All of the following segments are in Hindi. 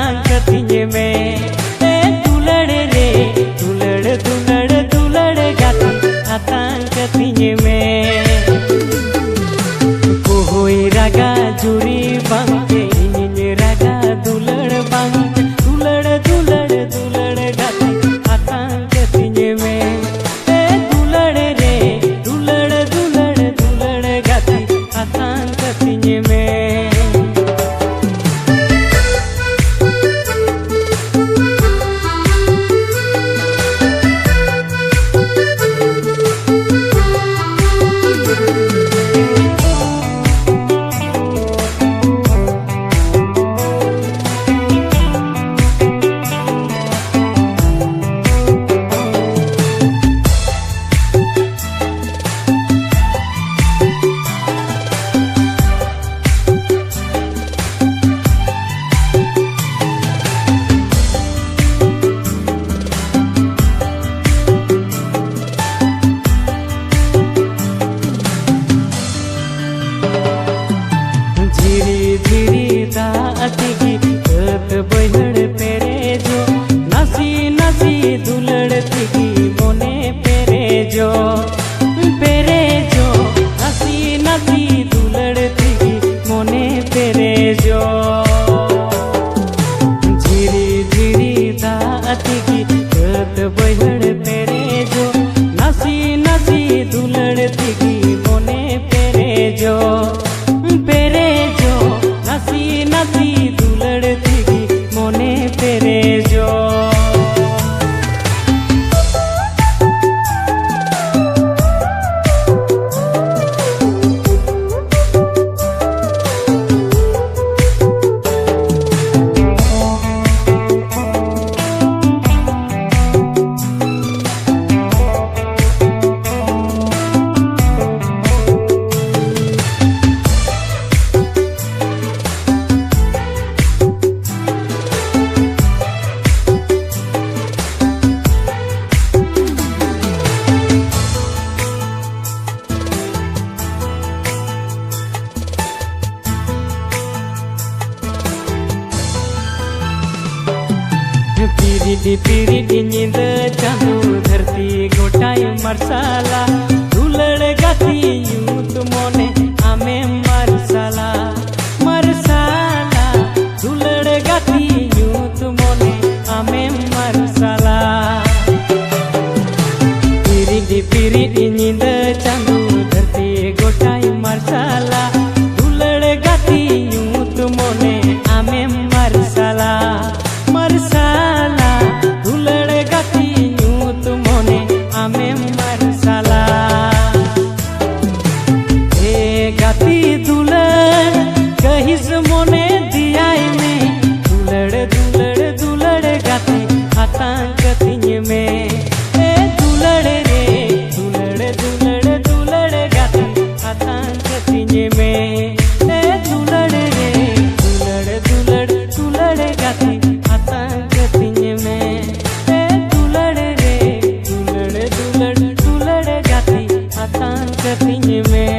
हाथांग कतिये में दुलड़ रे दुलड़ दुलड़ दुलड़ गाती हाथांग कतिये में कोई रागा जुरी बांगे इन रागा दुलड़ बांग दुलड़ दुलड़ दुलड़ गाती हाथांग कतिये में दुलड़ रे दुलड़ दुलड़ दुलड़ गाती हाथांग कतिये में बहड़ पेरे जो नासी नासी दुलड़ती की मोने पेरे जो नासी नासी दुलड़ती की मोने पेरे जो झिरी झिरी दाती की बहड़ पेरे जो नासी नासी दुलड़ती की मोने पेरे जो नासी नासी दुलड़ती मोने तेरे जो पीरिटी नींद चांदू धरती गोटाई मरसाला दुलड़ गाती यूं तो मोने आमे मरसाला मरसाला दुलड़ गाती यूं तो मोने आमे मरसाला पीरिटी नींद चांदू धरती गोटाई मरसाला दुलड़ गाती यूं तो मोने आमे मरसाला मरसाला दुलड़ गाती यूं तो मोने आमे मरसाला गाती दुलड़ कहिस मोने दियाई में दुलड़ दुलड़ दुलड़ गाती हाथांग कतिये में दुलड़ रे दुलड़ दुलड़ दुलड़ गाती हाथांग कतिये में दुलड़ रे दुलड़ दुलड़ दुलड़ गाती हाथांग कतिये में दुलड़ रे दुलड़ दुलड़ दुलड़ गाती हाथांग कतिये में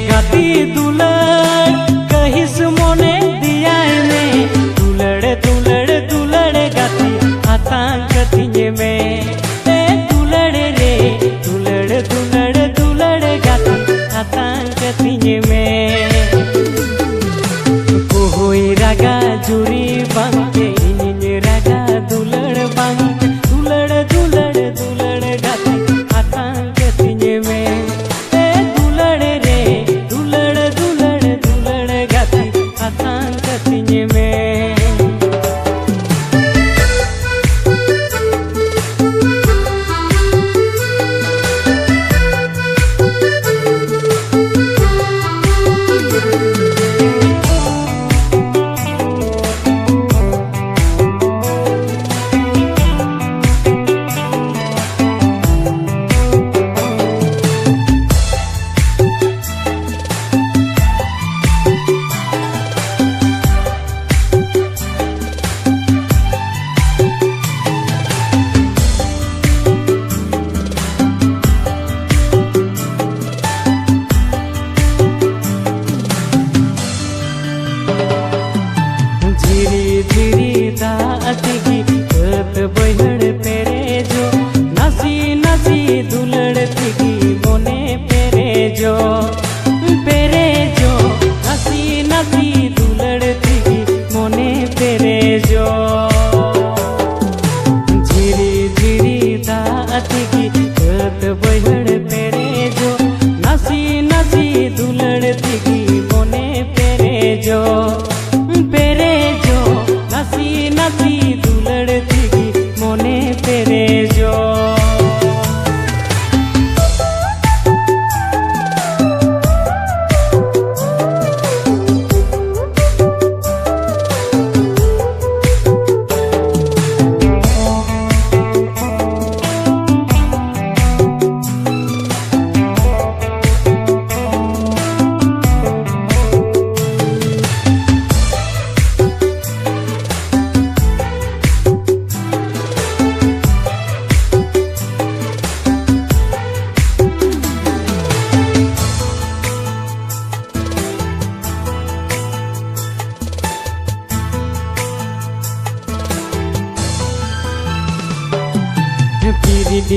गाती दुलड़ कहिस मोने दियाई में दुलड़ दुलड़ दुलड़ गाती हाथांग कतिये में दुलड़ रे दुलड़ दुलड़ दुलड़ गाती हाथांग कतिये में कोई रागा जुरी बांगे इन रागा दुलड़ बांग दुलड़ दुलड़ दुलड़ गाती हाथांग कतिये में दुलड़ रे दुलड़ दुलड़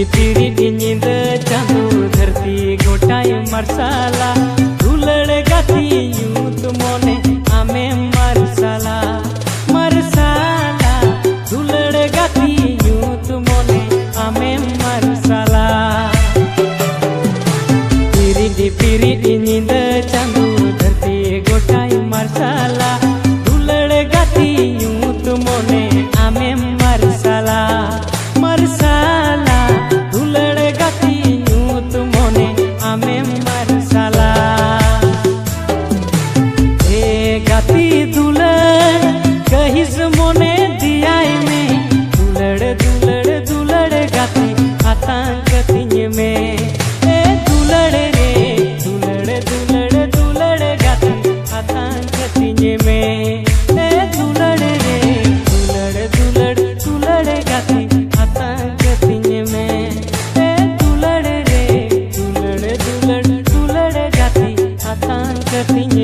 पिड़ी नींद चांदू धरती गोटाई मरसाला दुलड़ गाती यूत मोने आमे मरसाला मरसाला दुलड़ गाती यूत मोने आमे मरसाला पिड़ी नींद चांदू धरती गोटाई मरसाला दुलड़ गाती यूत मोने आमे मरसाला मरसाला दुलड़ गाती यूत मोने आमे मरसाला हे गाती दुलड़ कहिस मोने दियाई में दुलड़ दुलड़ दुलड़ गाती आतंक तिंज में ए दुलड़ रे दुलड़ दुलड़ दुलड़ गाती आतंक तिंज में ए दुलड़ रे दुलड़ दुलड़ दुलड़ गाती आतंक तिंज में ए दुलड़ रे दुलड़ दुलड़ दुलड़ गाती आतंक तिंज